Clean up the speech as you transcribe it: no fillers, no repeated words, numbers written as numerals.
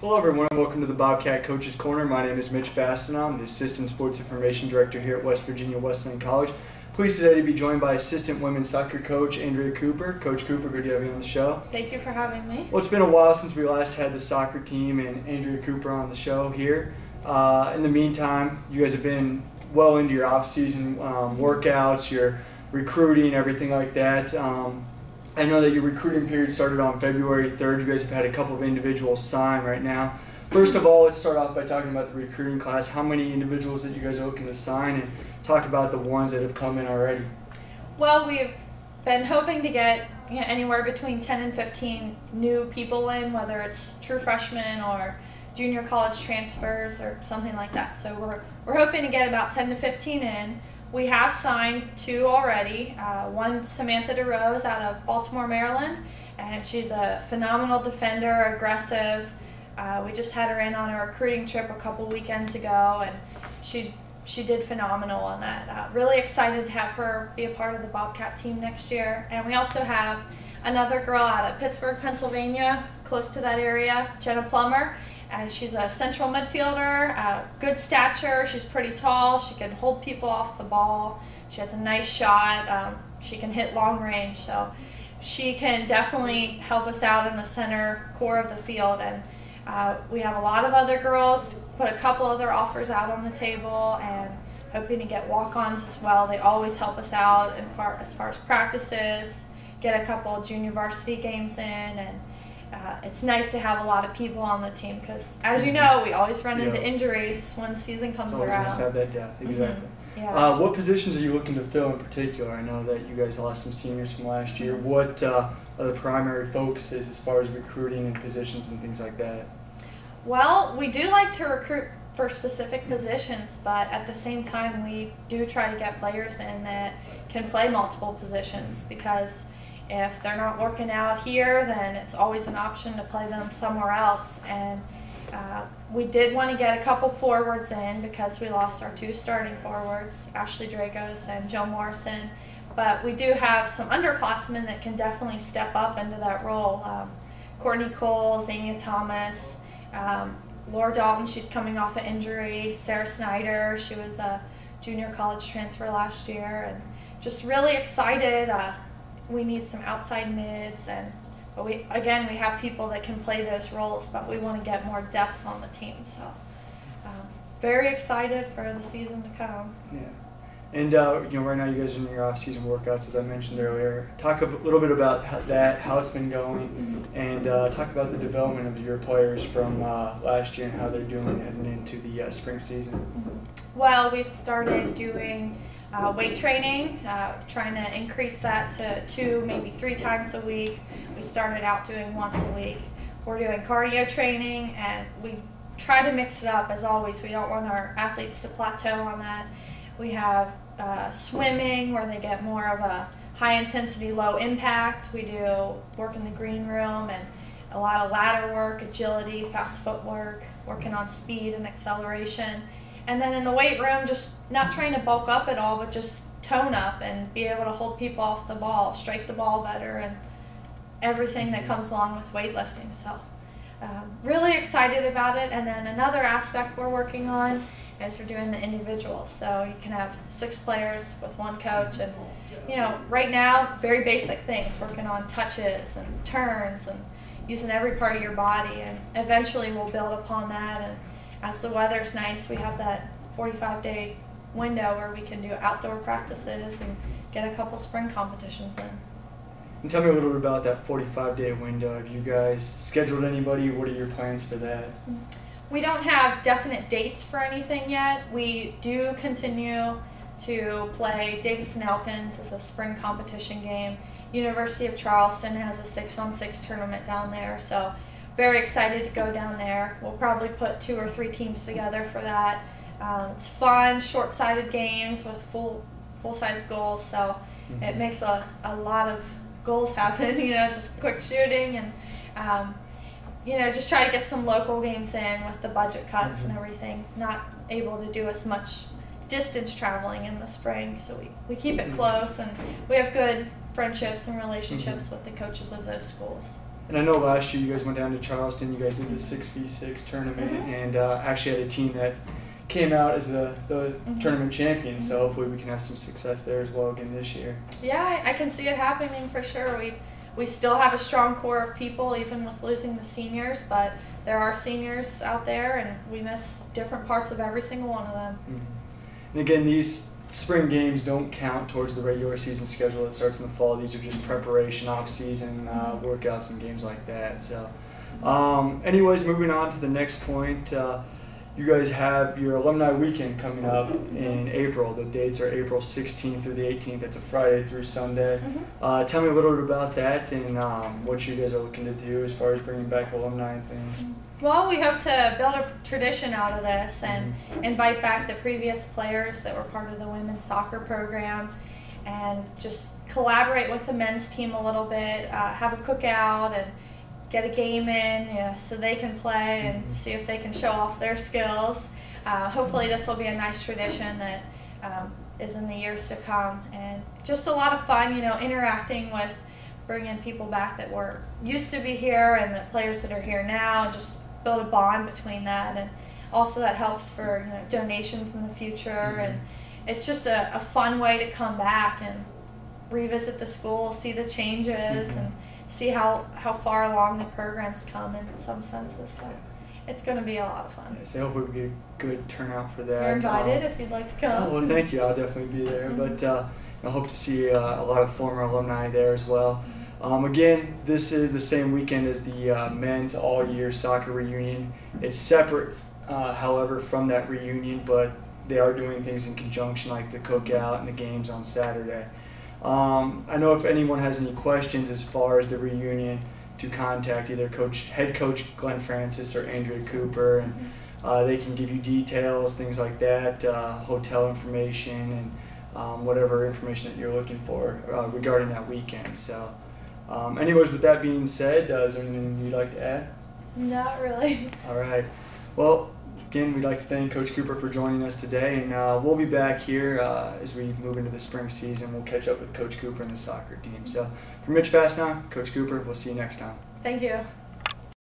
Hello everyone, welcome to the Bobcat Coaches Corner. My name is Mitch Fastenau. I'm the Assistant Sports Information Director here at West Virginia Wesleyan College. Pleased today to be joined by Assistant Women's Soccer Coach Andrea Cooper. Coach Cooper, good to have you on the show. Thank you for having me. Well, it's been a while since we last had the soccer team and Andrea Cooper on the show here. In the meantime, you guys have been well into your off-season workouts, your recruiting, everything like that. I know that your recruiting period started on February 3rd. You guys have had a couple of individuals sign right now. First of all, let's start off by talking about the recruiting class. How many individuals that you guys are looking to sign, and talk about the ones that have come in already? Well, we've been hoping to get anywhere between 10 and 15 new people in, whether it's true freshmen or junior college transfers or something like that. So we're hoping to get about 10 to 15 in. We have signed 2 already. One, Samantha DeRose out of Baltimore, Maryland, and she's a phenomenal defender, aggressive. We just had her in on a recruiting trip a couple weekends ago, and she did phenomenal on that. Really excited to have her be a part of the Bobcat team next year. And we also have another girl out of Pittsburgh, Pennsylvania, close to that area, Jenna Plummer. And she's a central midfielder, good stature. She's pretty tall. She can hold people off the ball. She has a nice shot. She can hit long range. So she can definitely help us out in the center core of the field. And we have a lot of other girls, put a couple other offers out on the table, and hoping to get walk-ons as well. They always help us out as far as practices, get a couple of junior varsity games in, and it's nice to have a lot of people on the team because, as you know, we always run into injuries when the season comes around. It's always nice to have that depth, exactly. Yeah. What positions are you looking to fill in particular? I know that you guys lost some seniors from last year. What are the primary focuses as far as recruiting and positions and things like that? Well, we do like to recruit for specific positions, but at the same time we do try to get players in that can play multiple positions, because if they're not working out here, then it's always an option to play them somewhere else. And we did want to get a couple forwards in because we lost our 2 starting forwards, Ashley Dragos and Joe Morrison. But we do have some underclassmen that can definitely step up into that role. Courtney Cole, Zania Thomas, Laura Dalton, she's coming off an injury, Sarah Snyder, she was a junior college transfer last year, and just really excited. We need some outside mids, but we have people that can play those roles, but we want to get more depth on the team. So very excited for the season to come. Yeah. And right now you guys are in your off-season workouts, as I mentioned earlier. Talk a little bit about how it's been going, and talk about the development of your players from last year and how they're doing heading into the spring season. Well, we've started doing weight training, trying to increase that to 2, maybe 3 times a week. We started out doing once a week. We're doing cardio training, and we try to mix it up. As always, we don't want our athletes to plateau on that. We have swimming, where they get more of a high intensity, low impact. We do work in the green room, and a lot of ladder work, agility, fast footwork, working on speed and acceleration. And then in the weight room, just not trying to bulk up at all, but just tone up and be able to hold people off the ball, strike the ball better, and everything that comes along with weightlifting. So really excited about it. And then another aspect we're working on is we're doing the individuals. So you can have 6 players with 1 coach, and right now, very basic things, working on touches and turns and using every part of your body, and eventually we'll build upon that. And as the weather's nice, we have that 45-day window where we can do outdoor practices and get a couple spring competitions in. And tell me a little bit about that 45-day window. Have you guys scheduled anybody? What are your plans for that? We don't have definite dates for anything yet. We do continue to play Davis and Elkins as a spring competition game. University of Charleston has a 6-on-6 tournament down there, so very excited to go down there. We'll probably put 2 or 3 teams together for that. It's fun, short-sided games with full-size goals, so it makes a lot of goals happen. Just quick shooting, and just try to get some local games in with the budget cuts and everything. Not able to do as much distance traveling in the spring, so we keep it close, and we have good friendships and relationships with the coaches of those schools. And I know last year you guys went down to Charleston. You guys did the 6v6 tournament, and actually had a team that came out as the tournament champion. So hopefully we can have some success there as well again this year. Yeah, I can see it happening for sure. We still have a strong core of people, even with losing the seniors, but there are seniors out there, and we miss different parts of every single one of them. And again, these spring games don't count towards the regular season schedule that starts in the fall. These are just preparation, off-season workouts and games like that. So, anyways, moving on to the next point. You guys have your alumni weekend coming up in April. The dates are April 16th through the 18th. That's a Friday through Sunday. Tell me a little bit about that and what you guys are looking to do as far as bringing back alumni and things. Well, we hope to build a tradition out of this and invite back the previous players that were part of the women's soccer program and just collaborate with the men's team a little bit, have a cookout and get a game in, so they can play and see if they can show off their skills. Hopefully this will be a nice tradition that is in the years to come, and just a lot of fun, interacting with, bringing people back that were used to be here and the players that are here now, and just build a bond between that. And also that helps for donations in the future, and it's just a fun way to come back and revisit the school, see the changes, and see how far along the program's come in some senses. So it's going to be a lot of fun. So hopefully we get a good turnout for that. You're invited if you'd like to come. Well, thank you. I'll definitely be there. But I hope to see a lot of former alumni there as well. Again, this is the same weekend as the men's all-year soccer reunion. It's separate, however, from that reunion, but they are doing things in conjunction, like the cookout and the games on Saturday. I know if anyone has any questions as far as the reunion, to contact either head coach Glenn Francis or Andrea Cooper, and they can give you details, things like that, hotel information, and whatever information that you're looking for regarding that weekend. So, anyways, with that being said, is there anything you'd like to add? Not really. All right. Well, again, we'd like to thank Coach Cooper for joining us today, and we'll be back here as we move into the spring season. We'll catch up with Coach Cooper and the soccer team. So, for Mitch Fastnow, Coach Cooper, we'll see you next time. Thank you.